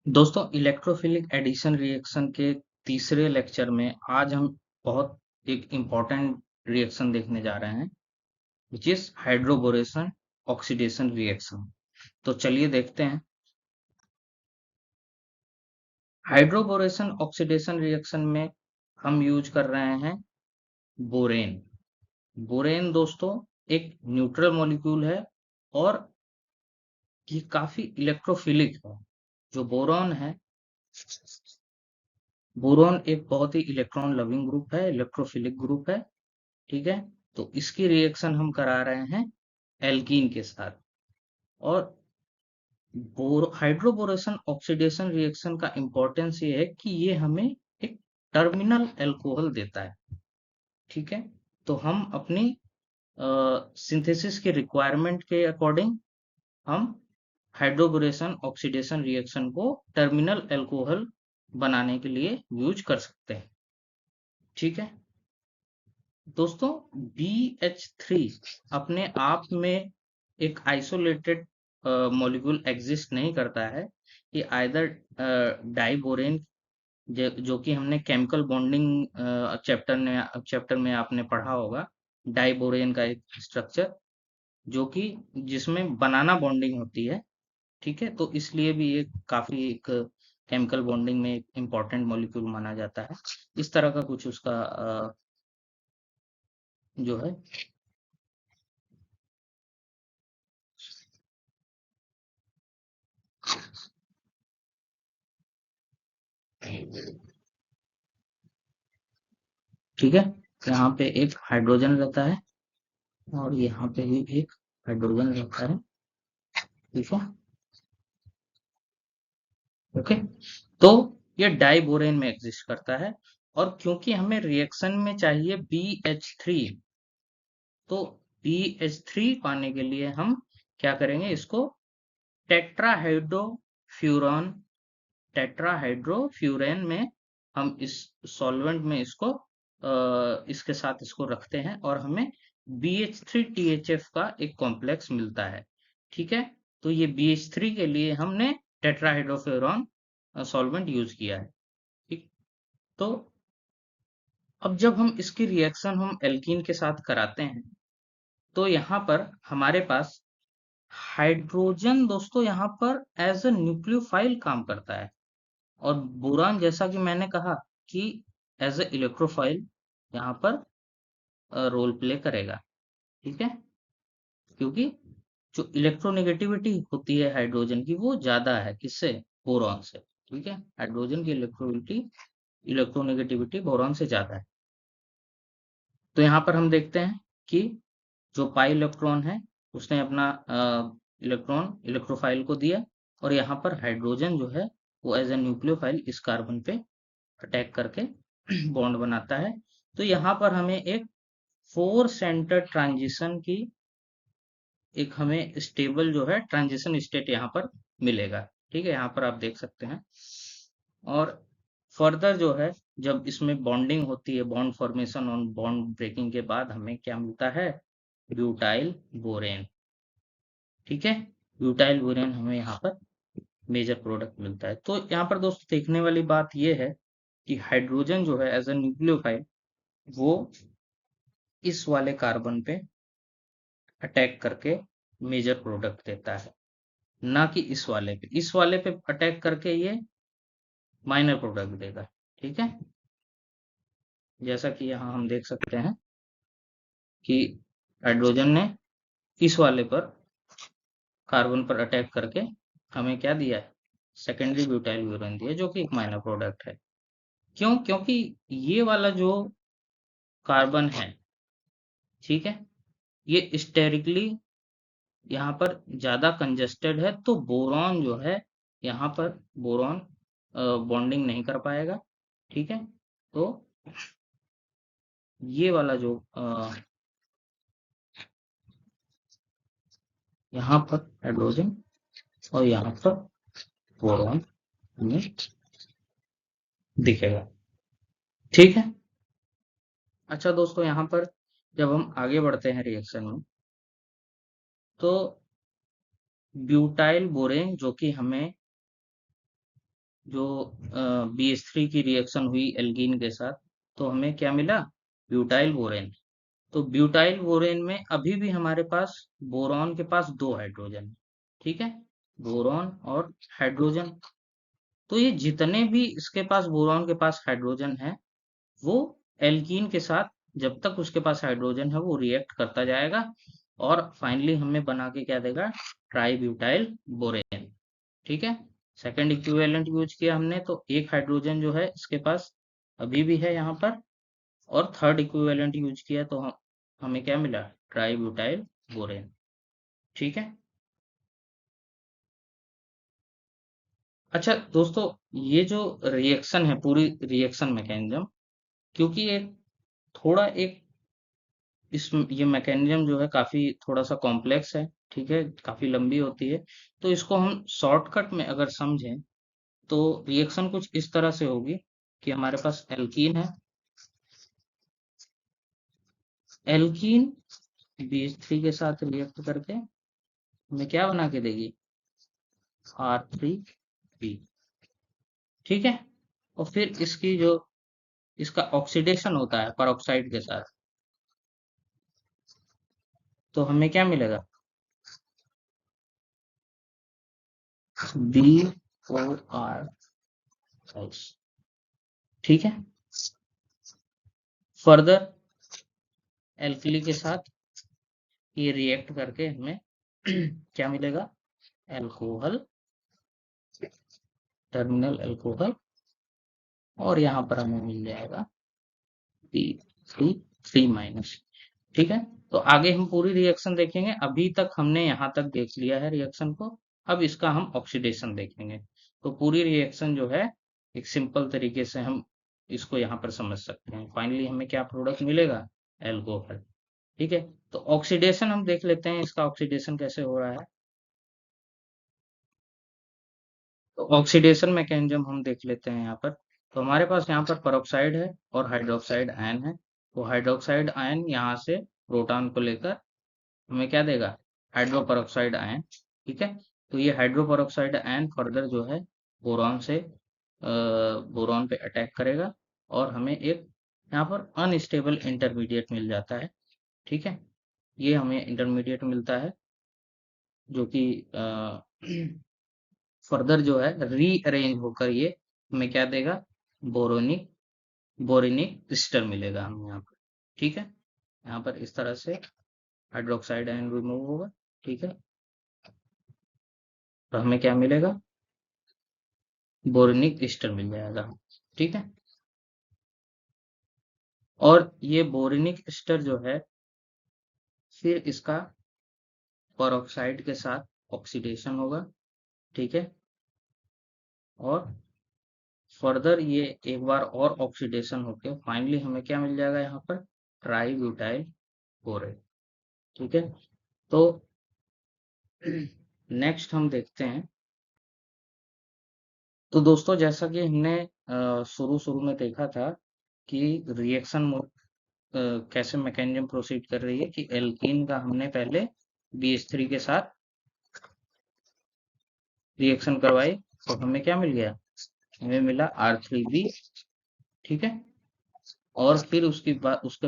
दोस्तों electrophilic addition reaction के तीसरे लेक्चर में आज हम बहुत एक इम्पॉर्टेंट रिएक्शन देखने जा रहे हैं which is hydroboration oxidation reaction. तो चलिए देखते हैं। हाइड्रोबोरेशन ऑक्सीडेशन रिएक्शन में हम यूज कर रहे हैं बोरेन। बोरेन दोस्तों एक न्यूट्रल मॉलिक्यूल है और ये काफी इलेक्ट्रोफिलिक है। जो बोरॉन है, बोरॉन एक बहुत ही इलेक्ट्रॉन लविंग ग्रुप है, इलेक्ट्रोफिलिक ग्रुप है। ठीक है। तो इसकी रिएक्शन हम करा रहे हैं एल्कीन के साथ। और हाइड्रोबोरेशन ऑक्सीडेशन रिएक्शन का इंपॉर्टेंस ये है कि ये हमें एक टर्मिनल अल्कोहल देता है। ठीक है। तो हम अपनी सिंथेसिस के रिक्वायरमेंट के अकॉर्डिंग हम हाइड्रोबोरेशन ऑक्सीडेशन रिएक्शन को टर्मिनल अल्कोहल बनाने के लिए यूज कर सकते हैं। ठीक है दोस्तों, BH3 अपने आप में एक आइसोलेटेड मॉलिक्यूल एग्जिस्ट नहीं करता है। ये आइदर डाइबोरेन, जो कि हमने केमिकल बॉन्डिंग चैप्टर में आपने पढ़ा होगा, डाइबोरेन का एक स्ट्रक्चर जो कि जिसमें बनाना बॉन्डिंग होती है। ठीक है। तो इसलिए भी ये काफी एक केमिकल बॉन्डिंग में एक इम्पॉर्टेंट मॉलिक्यूल माना जाता है। इस तरह का कुछ उसका जो है। ठीक है। यहाँ पे एक हाइड्रोजन रहता है और यहाँ पे भी एक हाइड्रोजन रहता है। ठीक है। ओके। तो ये डाइबोरेन में एग्जिस्ट करता है। और क्योंकि हमें रिएक्शन में चाहिए BH3, तो BH3 पाने के लिए हम क्या करेंगे, इसको टेट्राहाइड्रोफ्यूरॉन टेट्राहाइड्रोफ्यूरेन में हम इस सॉल्वेंट में इसको इसके साथ इसको रखते हैं और हमें BH3THF का एक कॉम्प्लेक्स मिलता है। ठीक है। तो ये BH3 के लिए हमने टेट्राहाइड्रोफ्यूरॉन सॉल्वेंट यूज किया है। ठीक। तो अब जब हम इसकी रिएक्शन हम एल्कीन के साथ कराते हैं तो यहाँ पर हमारे पास हाइड्रोजन दोस्तों यहाँ पर एज अ न्यूक्लियोफाइल काम करता है। और बोरान, जैसा कि मैंने कहा कि एज ए इलेक्ट्रोफाइल यहाँ पर रोल प्ले करेगा। ठीक है। क्योंकि जो इलेक्ट्रोनेगेटिविटी होती है हाइड्रोजन की वो ज्यादा है किससे, बोरॉन से। ठीक है। हाइड्रोजन की इलेक्ट्रोनेगेटिविटी बोरॉन से ज्यादा है। तो यहाँ पर हम देखते हैं कि जो पाई इलेक्ट्रॉन है उसने अपना इलेक्ट्रॉन इलेक्ट्रोफाइल को दिया और यहाँ पर हाइड्रोजन जो है वो एज ए न्यूक्लियोफाइल इस कार्बन पे अटैक करके बॉन्ड बनाता है। तो यहाँ पर हमें एक फोर सेंटर ट्रांजिशन की एक हमें स्टेबल जो है ट्रांजिशन स्टेट यहाँ पर मिलेगा। ठीक है। यहाँ पर आप देख सकते हैं। और फर्दर जो है, जब इसमें बॉन्डिंग होती है, बॉन्ड फॉर्मेशन और बॉन्ड ब्रेकिंग के बाद हमें क्या मिलता है, ब्यूटाइल बोरेन। ठीक है। ब्यूटाइल बोरेन हमें यहाँ पर मेजर प्रोडक्ट मिलता है। तो यहाँ पर दोस्तों देखने वाली बात यह है कि हाइड्रोजन जो है एज ए न्यूक्लियोफाइल वो इस वाले कार्बन पे अटैक करके मेजर प्रोडक्ट देता है, ना कि इस वाले पे अटैक करके ये माइनर प्रोडक्ट देगा। ठीक है। जैसा कि यहाँ हम देख सकते हैं कि हाइड्रोजन ने इस वाले पर कार्बन पर अटैक करके हमें क्या दिया है, सेकेंडरी ब्यूटाइल ब्यूरेन दिया, जो कि एक माइनर प्रोडक्ट है। क्यों? क्योंकि ये वाला जो कार्बन है, ठीक है, ये स्टेरिकली यहाँ पर ज्यादा कंजेस्टेड है। तो बोरॉन जो है यहाँ पर बोरॉन बॉन्डिंग नहीं कर पाएगा। ठीक है। तो ये वाला जो यहाँ पर हाइड्रोजन और यहाँ पर बोरॉन हमें दिखेगा। ठीक है। अच्छा दोस्तों, यहाँ पर जब हम आगे बढ़ते हैं रिएक्शन में, तो ब्यूटाइल बोरेन जो कि हमें जो BH3 की रिएक्शन हुई एल्कीन के साथ, तो हमें क्या मिला? Butyl borane. तो ब्यूटाइल बोरेन में अभी भी हमारे पास बोरॉन के पास दो हाइड्रोजन है, ठीक है, बोरॉन और हाइड्रोजन। तो ये जितने भी इसके पास बोरॉन के पास हाइड्रोजन है, वो एल्कीन के साथ जब तक उसके पास हाइड्रोजन है वो रिएक्ट करता जाएगा, और फाइनली हमें बना के क्या देगा? Try butyl borane. ठीक है, सेकंड इक्विवेलेंट यूज किया हमने, तो एक हाइड्रोजन जो है इसके पास अभी भी है यहाँ पर, और थर्ड इक्विवेलेंट यूज किया तो हमें क्या मिला? Try butyl borane. ठीक है। अच्छा दोस्तों, ये जो रिएक्शन है, पूरी रिएक्शन मैकेनिज्म, क्योंकि ये थोड़ा एक इस ये मैकेनिज्म जो है काफी थोड़ा सा कॉम्प्लेक्स है, ठीक है, काफी लंबी होती है। तो इसको हम शॉर्टकट में अगर समझें, तो रिएक्शन कुछ इस तरह से होगी कि हमारे पास एल्कीन है, एल्कीन BH3 के साथ रिएक्ट करके हमें क्या बना के देगी? R3B। ठीक है, और फिर इसकी जो इसका ऑक्सीडेशन होता है परऑक्साइड के साथ, तो हमें क्या मिलेगा? BOR। ठीक है, फर्दर एल्कली के साथ ये रिएक्ट करके हमें क्या मिलेगा? एल्कोहल, टर्मिनल एल्कोहल, और यहाँ पर हमें मिल जाएगा P3 3-। ठीक है, तो आगे हम पूरी रिएक्शन देखेंगे। अभी तक हमने यहाँ तक देख लिया है रिएक्शन को, अब इसका हम ऑक्सीडेशन देखेंगे। तो पूरी रिएक्शन जो है एक सिंपल तरीके से हम इसको यहाँ पर समझ सकते हैं। फाइनली हमें क्या प्रोडक्ट मिलेगा? एल्कोहल। ठीक है, तो ऑक्सीडेशन हम देख लेते हैं, इसका ऑक्सीडेशन कैसे हो रहा है। तो ऑक्सीडेशन मैकेनिज्म हम देख लेते हैं यहाँ पर। तो हमारे पास यहाँ पर पेरोक्साइड है और हाइड्रोक्साइड आयन है। तो हाइड्रोक्साइड आयन यहाँ से प्रोटॉन को लेकर हमें क्या देगा? Hydroperoxide ion. ठीक है, तो ये हाइड्रोपेरोक्साइड आयन फर्दर जो है बोरॉन से बोरॉन पे अटैक करेगा, और हमें एक यहाँ पर अनस्टेबल इंटरमीडिएट मिल जाता है। ठीक है, ये हमें इंटरमीडिएट मिलता है, जो कि फर्दर जो है रीअरेंज होकर ये हमें क्या देगा? बोरोनिक बोरेनिक एस्टर मिलेगा हमें यहाँ पर। ठीक है, यहाँ पर इस तरह से हाइड्रोक्साइड आयन रिमूव होगा। ठीक है, तो हमें क्या मिलेगा? बोरेनिक एस्टर मिल जाएगा। ठीक है, और ये बोरेनिक एस्टर जो है फिर इसका परऑक्साइड के साथ ऑक्सीडेशन होगा। ठीक है, और फर्दर ये एक बार और ऑक्सीडेशन होके फाइनली हमें क्या मिल जाएगा यहाँ पर? Try butyl borate. ठीक है, तो नेक्स्ट हम देखते हैं। तो दोस्तों, जैसा कि हमने शुरू शुरू में देखा था कि रिएक्शन कैसे मैकेनिज्म प्रोसीड कर रही है, कि एल्कीन का हमने पहले BH3 के साथ रिएक्शन करवाई, तो हमें क्या मिल गया? हमें मिला R3B। ठीक है, और फिर उसके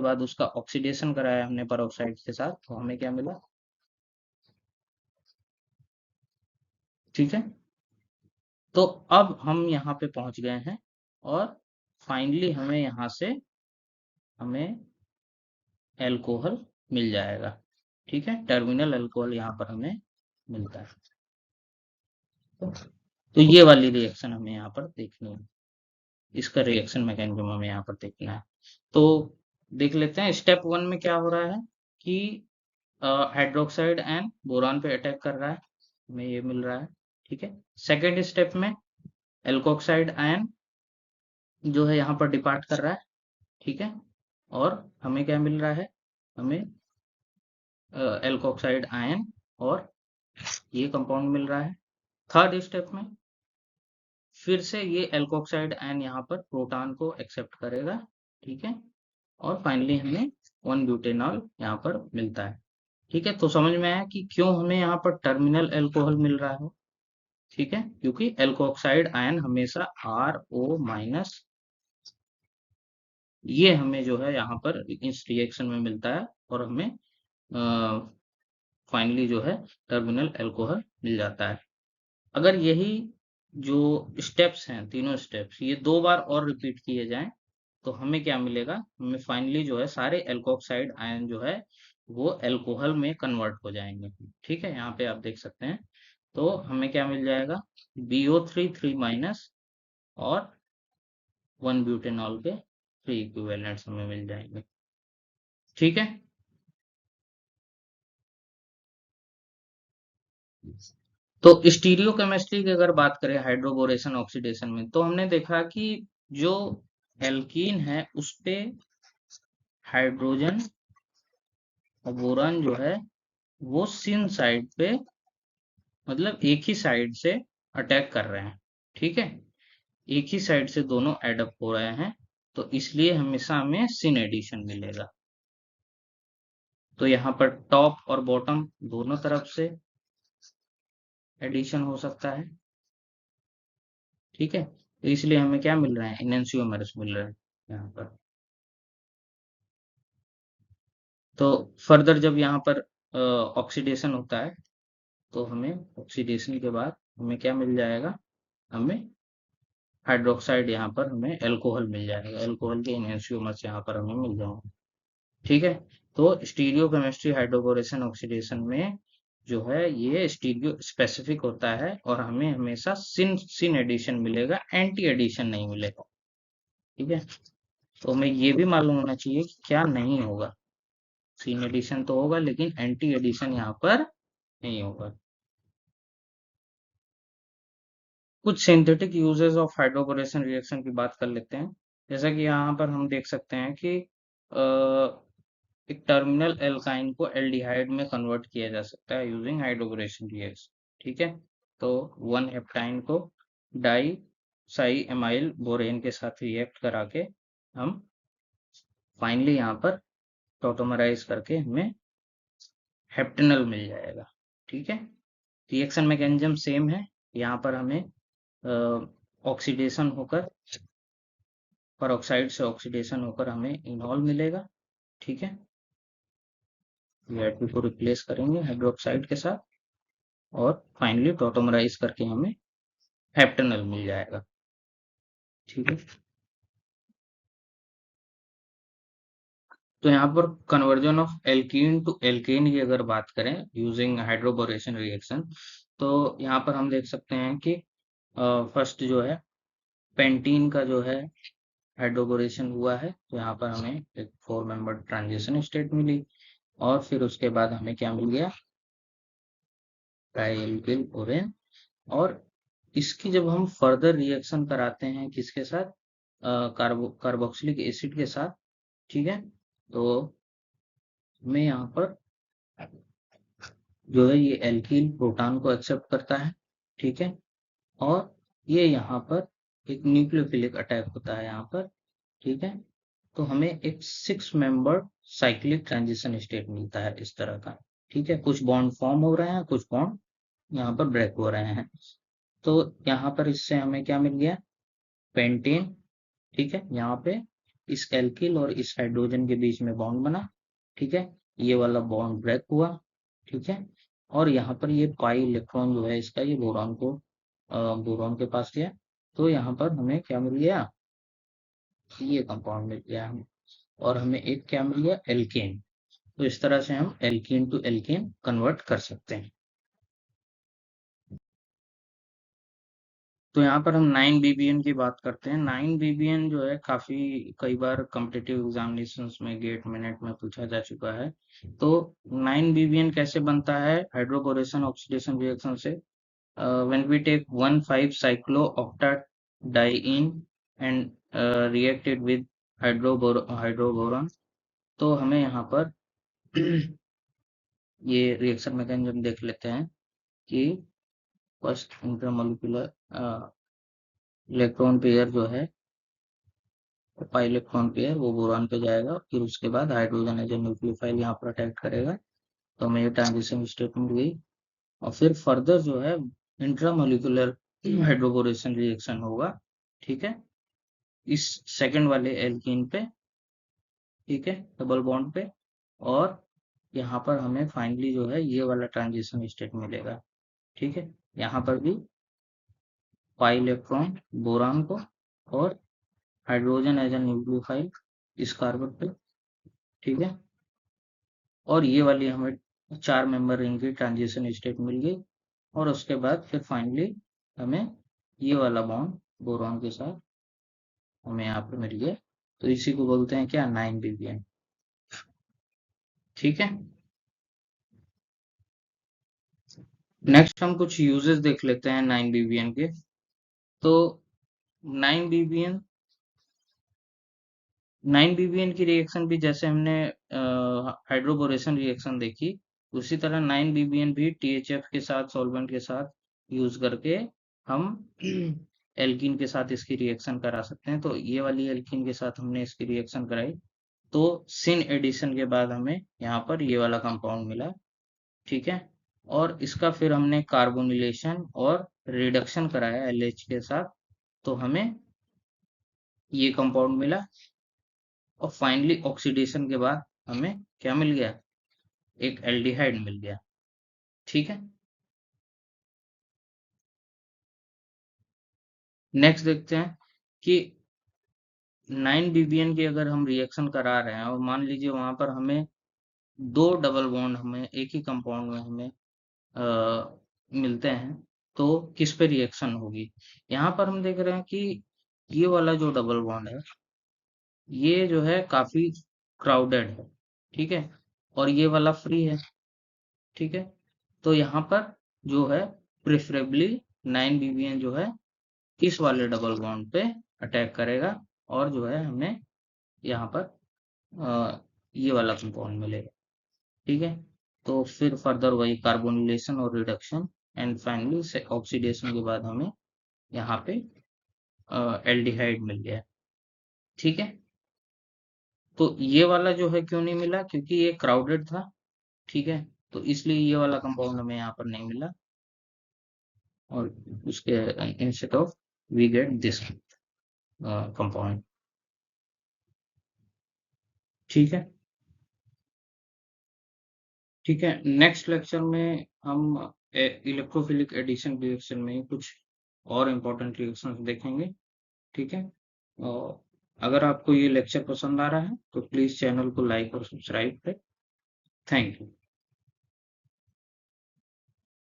बाद उसका ऑक्सीडेशन कराया हमने परऑक्साइड के साथ, तो हमें क्या मिला? ठीक है, तो अब हम यहाँ पे पहुंच गए हैं, और फाइनली हमें यहाँ से हमें एल्कोहल मिल जाएगा। ठीक है, टर्मिनल अल्कोहल यहाँ पर हमें मिलता है। तो ये वाली रिएक्शन हमें यहाँ पर देखनी है, इसका रिएक्शन मैकेनिज्म हमें यहाँ पर देखना है। तो देख लेते हैं स्टेप 1 में क्या हो रहा है, कि हाइड्रोक्साइड एंड बोरॉन पे अटैक कर रहा है, हमें ये मिल रहा है। ठीक है, सेकेंड स्टेप में एल्कोक्साइड आयन जो है यहाँ पर डिपार्ट कर रहा है। ठीक है, और हमें क्या मिल रहा है? हमें एल्कोक्साइड आयन और ये कंपाउंड मिल रहा है। थर्ड स्टेप में फिर से ये एल्कोक्साइड आयन यहाँ पर प्रोटॉन को एक्सेप्ट करेगा। ठीक है, और फाइनली हमें 1 ब्यूटेनॉल यहाँ पर मिलता है। ठीक है, तो समझ में आया कि क्यों हमें यहाँ पर टर्मिनल एल्कोहल मिल रहा है। ठीक है, क्योंकि एल्कोऑक्साइड आयन हमेशा RO- ये हमें जो है यहाँ पर इस रिएक्शन में मिलता है और हमें फाइनली जो है टर्मिनल अल्कोहल मिल जाता है। अगर यही जो स्टेप्स हैं, तीनों स्टेप्स, ये 2 बार और रिपीट किए जाएं तो हमें क्या मिलेगा? हमें फाइनली जो है सारे एल्कोऑक्साइड आयन जो है वो अल्कोहल में कन्वर्ट हो जाएंगे। ठीक है, यहाँ पे आप देख सकते हैं। तो हमें क्या मिल जाएगा? BO3 3- और 1 ब्यूटेनॉल के 3 इक्विवेलेंट्स हमें मिल जाएंगे। ठीक है। तो स्टीरियोकेमिस्ट्री की अगर बात करें हाइड्रोबोरेशन ऑक्सीडेशन में, तो हमने देखा कि जो एल्कीन है उस पे हाइड्रोजन और बोरान जो है वो सिन साइड पे, मतलब एक ही साइड से अटैक कर रहे हैं। ठीक है, एक ही साइड से दोनों एडअप हो रहे हैं, तो इसलिए हमेशा हमें सिन एडिशन मिलेगा। तो यहाँ पर टॉप और बॉटम दोनों तरफ से एडिशन हो सकता है। ठीक है, तो इसलिए हमें क्या मिल रहा है? इनएंशियोमर्स मिल रहा है यहाँ पर। तो फर्दर जब यहाँ पर ऑक्सीडेशन होता है तो हमें ऑक्सीडेशन के बाद हमें क्या मिल जाएगा? हमें हाइड्रोक्साइड, यहाँ पर हमें अल्कोहल मिल जाएगा, अल्कोहल के इनएंशियोमर्स यहाँ पर हमें मिल जाएंगे। ठीक है, तो स्टीरियोकेमिस्ट्री हाइड्रोबोरेशन ऑक्सीडेशन में जो है ये स्टीरियो स्पेसिफिक होता है और हमें हमेशा सिन सिन एडिशन मिलेगा, एंटी एडिशन नहीं मिलेगा। ठीक है, तो हमें ये भी मालूम होना चाहिए कि क्या नहीं होगा। सिन एडिशन तो होगा लेकिन एंटी एडिशन यहाँ पर नहीं होगा। कुछ synthetic uses of hydroboration reaction की बात कर लेते हैं। जैसा कि यहाँ पर हम देख सकते हैं कि एक टर्मिनल एल्काइन को एल्डिहाइड में कन्वर्ट किया जा सकता है यूजिंग हाइड्रोबोरेशन रिएक्शन। ठीक है, तो 1 हेप्टाइन को डाई साई एमाइल बोरेन के साथ रिएक्ट करा के हम फाइनली यहाँ पर टोटोमराइज करके हमें हेप्टेनल मिल जाएगा। ठीक है, रिएक्शन मैकेनिज्म सेम है। यहाँ पर हमें ऑक्सीडेशन होकर, पेरोक्साइड से ऑक्सीडेशन होकर हमें इनॉल मिलेगा। ठीक है, Zp को रिप्लेस करेंगे हाइड्रोक्साइड के साथ और फाइनली टोटोमराइज करके हमें हेप्टेनल मिल जाएगा। ठीक है, तो यहाँ पर conversion of alkene to alkane की अगर बात करें यूजिंग हाइड्रोबोरेशन रिएक्शन, तो यहाँ पर हम देख सकते हैं कि फर्स्ट जो है पेंटीन का जो है हाइड्रोबोरेशन हुआ है, तो यहाँ पर हमें एक 4 मेंबर ट्रांजिशन स्टेट मिली और फिर उसके बाद हमें क्या मिल गया? ट्राइएल्किल ओरेन। और इसकी जब हम फर्दर रिएक्शन कराते हैं किसके साथ? कार्बोक्सिलिक एसिड के साथ। ठीक है, तो हमें यहाँ पर जो है ये एल्कील प्रोटॉन को एक्सेप्ट करता है। ठीक है, और ये यहाँ पर एक न्यूक्लियोफिलिक अटैक होता है यहाँ पर। ठीक है, तो हमें एक 6 मेंबर साइक्लिक ट्रांजिशन स्टेट मिलता है इस तरह का। ठीक है, कुछ बॉन्ड फॉर्म हो रहे हैं, कुछ बॉन्ड यहाँ पर ब्रेक हो रहे हैं। तो यहाँ पर इससे हमें क्या मिल गया? पेंटेन। ठीक है, यहाँ पे इस एल्किल और इस हाइड्रोजन के बीच में बॉन्ड बना। ठीक है, ये वाला बॉन्ड ब्रेक हुआ। ठीक है, और यहाँ पर ये पाई इलेक्ट्रॉन जो है इसका, ये बोरॉन को बोरॉन के पास गया। तो यहाँ पर हमें क्या मिल गया? ये कंपाउंड मिल गया हमें। और हमें एक क्या मिल गया? एल्केन। तो इस तरह से हम एल्कीन टू एल्केन कन्वर्ट कर सकते हैं। तो यहाँ पर हम 9 BBN की बात करते हैं। 9 BBN जो है काफी कई बार कॉम्पिटिटिव एग्जामिनेशंस में गेट मिनट में पूछा जा चुका है। तो 9 BBN कैसे बनता है हाइड्रोबोरेशन ऑक्सीडेशन रिएक्शन से? When we take 1,5 cyclodiene and reacted with hydroboron, तो हमें यहाँ पर ये रिएक्शन मैकेनिज्म देख लेते हैं कि फर्स्ट इंटरमोलिकुलर इलेक्ट्रॉन पेयर जो है, पाई इलेक्ट्रॉन पेयर वो बोरॉन पे जाएगा, फिर उसके बाद हाइड्रोजन एज ए न्यूक्लियोफाइल यहाँ पर अटैक करेगा, तो हमें ये ट्रांजिशन स्टेट मिल गई। और फिर फर्दर जो है इंट्रामोलिकुलर हाइड्रोबोरेशन रिएक्शन होगा, ठीक है, इस सेकंड वाले एल्कीन पे, ठीक है, डबल बॉन्ड पे। और यहाँ पर हमें फाइनली जो है ये वाला ट्रांजिशन स्टेट मिलेगा, ठीक है। यहाँ पर भी पाई इलेक्ट्रॉन बोरान को और हाइड्रोजन एज ए न्यूक्लियोफाइल इस कार्बन पे, ठीक है। और ये वाली हमें 4 मेंबर रिंग की ट्रांजिशन स्टेट मिल गई। और उसके बाद फिर फाइनली हमें ये वाला बॉन्ड बोरॉन के साथ हमें यहाँ पे मिल गया। तो इसी को बोलते हैं क्या, 9 ppm, ठीक है। नेक्स्ट हम कुछ यूजेस देख लेते हैं 9 ppm के। तो 9 ppm 9 ppm की रिएक्शन भी जैसे हमने हाइड्रोबोरेशन रिएक्शन देखी, उसी तरह 9 ppm भी THF के साथ सॉल्वेंट के साथ यूज करके हम एल्कीन के साथ इसकी रिएक्शन करा सकते हैं। तो ये वाली एल्कीन के साथ हमने इसकी रिएक्शन कराई, तो सिन एडिशन के बाद हमें यहाँ पर ये वाला कंपाउंड मिला, ठीक है। और इसका फिर हमने कार्बोनिलेशन और रिडक्शन कराया LH के साथ, तो हमें ये कंपाउंड मिला। और फाइनली ऑक्सीडेशन के बाद हमें क्या मिल गया, एक एल्डिहाइड मिल गया, ठीक है। नेक्स्ट देखते हैं कि 9 ppm की अगर हम रिएक्शन करा रहे हैं और मान लीजिए वहां पर हमें 2 डबल बॉन्ड हमें एक ही कंपाउंड में हमें मिलते हैं, तो किस पे रिएक्शन होगी। यहाँ पर हम देख रहे हैं कि ये वाला जो डबल बॉन्ड है, ये जो है काफी क्राउडेड है, ठीक है। और ये वाला फ्री है, ठीक है। तो यहाँ पर जो है प्रेफरेबली 9 ppm जो है इस वाले डबल बॉन्ड पे अटैक करेगा, और जो है हमें यहाँ पर ये वाला कंपाउंड मिलेगा, ठीक है। तो फिर फर्दर वही कार्बोनिलेशन और रिडक्शन एंड फाइनली से ऑक्सीडेशन के बाद हमें यहाँ पे एल्डिहाइड मिल गया, ठीक है। तो ये वाला जो है क्यों नहीं मिला, क्योंकि ये क्राउडेड था, ठीक है। तो इसलिए ये वाला कंपाउंड हमें यहाँ पर नहीं मिला, और उसके instead of we get this compound, ठीक है। ठीक है, नेक्स्ट लेक्चर में हम इलेक्ट्रोफिलिक एडिशन रिएक्शन में कुछ और इम्पोर्टेंट रिएक्शंस देखेंगे, ठीक है। और अगर आपको ये लेक्चर पसंद आ रहा है तो प्लीज चैनल को लाइक और सब्सक्राइब करें। Thank you.